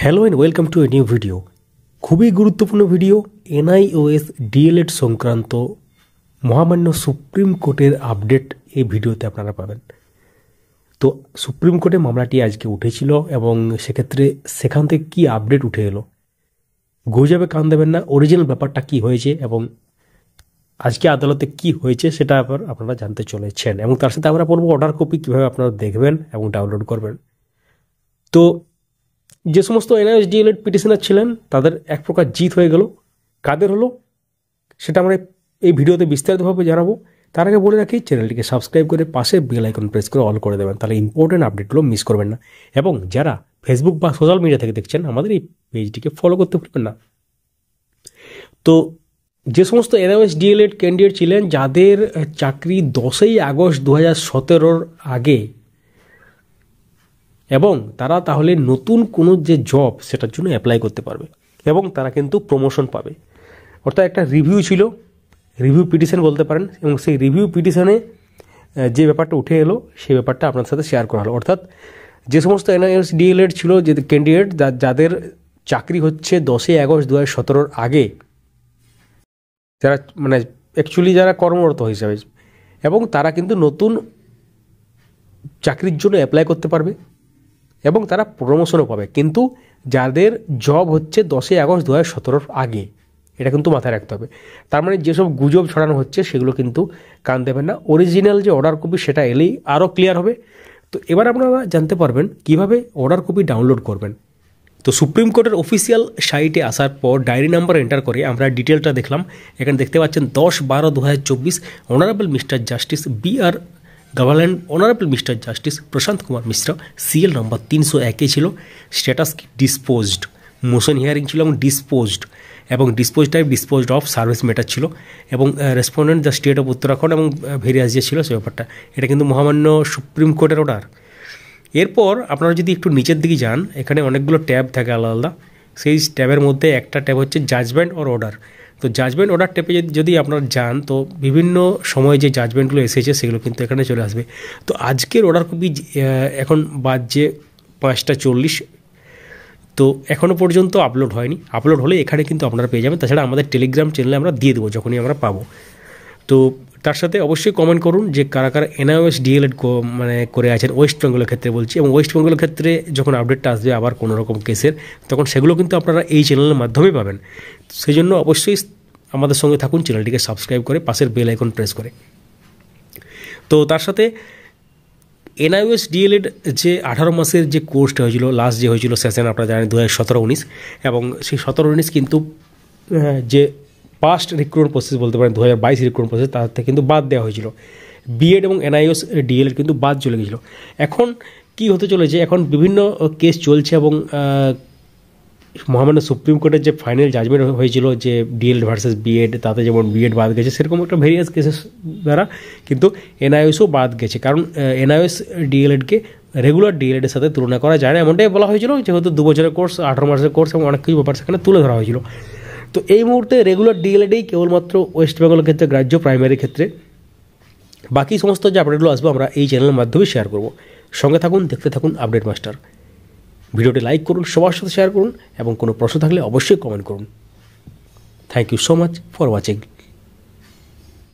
Hello and welcome to a new video. খুবই গুরুত্বপূর্ণ video. NIOS D.El.Ed সংক্রান্ত মহামান্য সুপ্রিম কোর্টের আপডেট এই ভিডিওতে আপনারা পাবেন। তো সুপ্রিম কোর্টে মামলাটি আজকে উঠেছিল এবং সেক্ষেত্রে সেখান থেকে কী আপডেট উঠে এলো, গুজবে কান দেবেন না, অরিজিনাল ব্যাপারটা কী হয়েছে এবং আজকে আদালতে কি হয়েছে সেটা আবার আপনারা জানতে চলেছেন। এবং তার সাথে আমরা বলবো অর্ডার কপি কীভাবে আপনারা দেখবেন এবং ডাউনলোড করবেন। তো যে সমস্ত এনআইওএস ডিএলএড পিটিশনার ছিলেন তাদের এক প্রকার জিত হয়ে গেল। কাদের হলো সেটা আমরা এই ভিডিওতে বিস্তারিতভাবে জানাবো। তার আগে বলে রাখি, চ্যানেলটিকে সাবস্ক্রাইব করে পাশে বেল আইকন প্রেস করে অল করে দেবেন, তাহলে ইম্পর্টেন্ট আপডেটগুলো মিস করবেন না। এবং যারা ফেসবুক বা সোশ্যাল মিডিয়া থেকে দেখছেন আমাদের এই পেজটিকে ফলো করতে ভুলবেন না। তো যে সমস্ত এনআইওএস ডিএলএড ক্যান্ডিডেট ছিলেন যাদের চাকরি 10ই আগস্ট 2017 আগে, এবং তারা তাহলে নতুন কোনো যে জব সেটার জন্য অ্যাপ্লাই করতে পারবে এবং তারা কিন্তু প্রমোশন পাবে। অর্থাৎ একটা রিভিউ ছিল, রিভিউ পিটিশন বলতে পারেন, এবং সেই রিভিউ পিটিশনে যে ব্যাপারটা উঠে এলো সেই ব্যাপারটা আপনার সাথে শেয়ার করা হলো। অর্থাৎ যে সমস্ত এনআইওএস ডিএলএড ছিল, যে ক্যান্ডিডেট যাদের চাকরি হচ্ছে 10ই আগস্ট 2017 আগে, যারা মানে অ্যাকচুয়ালি যারা কর্মরত হিসাবে, এবং তারা কিন্তু নতুন চাকরির জন্য অ্যাপ্লাই করতে পারবে এবং তারা প্রমোশনও পাবে। কিন্তু যাদের জব হচ্ছে 10ই আগস্ট 2017 আগে, এটা কিন্তু মাথায় রাখতে হবে। তার মানে যেসব গুজব ছড়ানো হচ্ছে সেগুলো কিন্তু কান দেবেন না। অরিজিনাল যে অর্ডার কপি সেটা এলেই আরও ক্লিয়ার হবে। তো এবার আপনারা জানতে পারবেন কিভাবে অর্ডার কপি ডাউনলোড করবেন। তো সুপ্রিম কোর্টের অফিসিয়াল সাইটে আসার পর ডায়েরি নাম্বার এন্টার করে আমরা ডিটেলটা দেখলাম। এখানে দেখতে পাচ্ছেন 10/12/2024 honourable mister justice B R. Government honourable mister justice Prashant Kumar Mishra, CL number 301 ছিল। স্ট্যাটাস ডিসপোজড, মোশন হিয়ারিং ছিল এবং dispose type disposed of service matter ছিল, এবং respondent the state of Uttarakhand এবং ভেরিয়াস যে ছিল সে ব্যাপারটা। এটা কিন্তু মহামান্য সুপ্রিম কোর্টের অর্ডার। এরপর আপনারা যদি একটু নিচের দিকে যান, এখানে অনেকগুলো ট্যাব থাকে আলাদা আলাদা। সেই ট্যাবের মধ্যে একটা ট্যাব হচ্ছে জাজমেন্ট অর অর্ডার। তো জাজমেন্ট অর্ডার ট্যাবে যদি আপনারা যান, তো বিভিন্ন সময়ে যে জাজমেন্টগুলো এসেছে সেগুলো কিন্তু এখানে চলে আসবে। তো আজকের অর্ডার কপি এখন বাজছে 5:40, তো এখনও পর্যন্ত আপলোড হয়নি। আপলোড হলে এখানে কিন্তু আপনারা পেয়ে যাবেন। তাছাড়া আমাদের টেলিগ্রাম চ্যানেলে আমরা দিয়ে দেবো যখনই আমরা পাবো। তো তার সাথে অবশ্যই কমেন্ট করুন যে কারা কারা এনআইওএস ডিএলএড মানে করে আছেন ওয়েস্ট বেঙ্গলের ক্ষেত্রে বলছি, এবং ওয়েস্ট বেঙ্গলের ক্ষেত্রে যখন আপডেটটা আসবে আবার কোনো রকম কেসের, তখন সেগুলো কিন্তু আপনারা এই চ্যানেলের মাধ্যমেই পাবেন। সেই জন্য অবশ্যই আমাদের সঙ্গে থাকুন, চ্যানেলটিকে সাবস্ক্রাইব করে পাশের বেল আইকন প্রেস করে। তো তার সাথে এনআইওএস ডিএলএড যে 18 মাসের যে কোর্সটা হয়েছিল, লাস্ট যে হয়েছিল সেশন আপনারা জানেন 2017-19, এবং সেই 17-19 কিন্তু যে পাস্ট রিক্রুটমেন্ট প্রসেস বলতে পারেন 2022 রিক্রুটমেন্ট প্রসেস, তার থেকে কিন্তু বাদ দেওয়া হয়েছিল। বিএড এবং এনআইওএস ডিএলএড কিন্তু বাদ চলে গেছিল। এখন কি হতে চলেছে, এখন বিভিন্ন কেস চলছে এবং মহামান্য সুপ্রিম কোর্টের যে ফাইনাল জাজমেন্ট হয়েছিল যে ডিএলএড ভার্সেস বিএড, তাতে যেমন বিএড বাদ গেছে, সেরকম একটা ভেরিয়াস কেসেস দ্বারা কিন্তু এনআইওএসও বাদ গেছে। কারণ এনআইওএস ডিএলএডকে রেগুলার ডিএলএডের সাথে তুলনা করা যায় না, এমনটাই বলা হয়েছিল, যেহেতু 2 বছরের কোর্স, 18 মাসের কোর্স এবং অনেক কিছু ব্যাপার সেখানে তুলে ধরা হয়েছিল। তো এই মুহূর্তে রেগুলার ডিএলএডেই কেবলমাত্র ওয়েস্ট বেঙ্গলের ক্ষেত্রে গ্রাহ্য, প্রাইমারি ক্ষেত্রে। বাকি সমস্ত যে আপডেটগুলো আসবে আমরা এই চ্যানেলের মাধ্যমে শেয়ার করব। সঙ্গে থাকুন, দেখতে থাকুন আপডেট মাস্টার। ভিডিওটি লাইক করুন, সবার সাথে শেয়ার করুন এবং কোনো প্রশ্ন থাকলে অবশ্যই কমেন্ট করুন। Thank you so much for watching.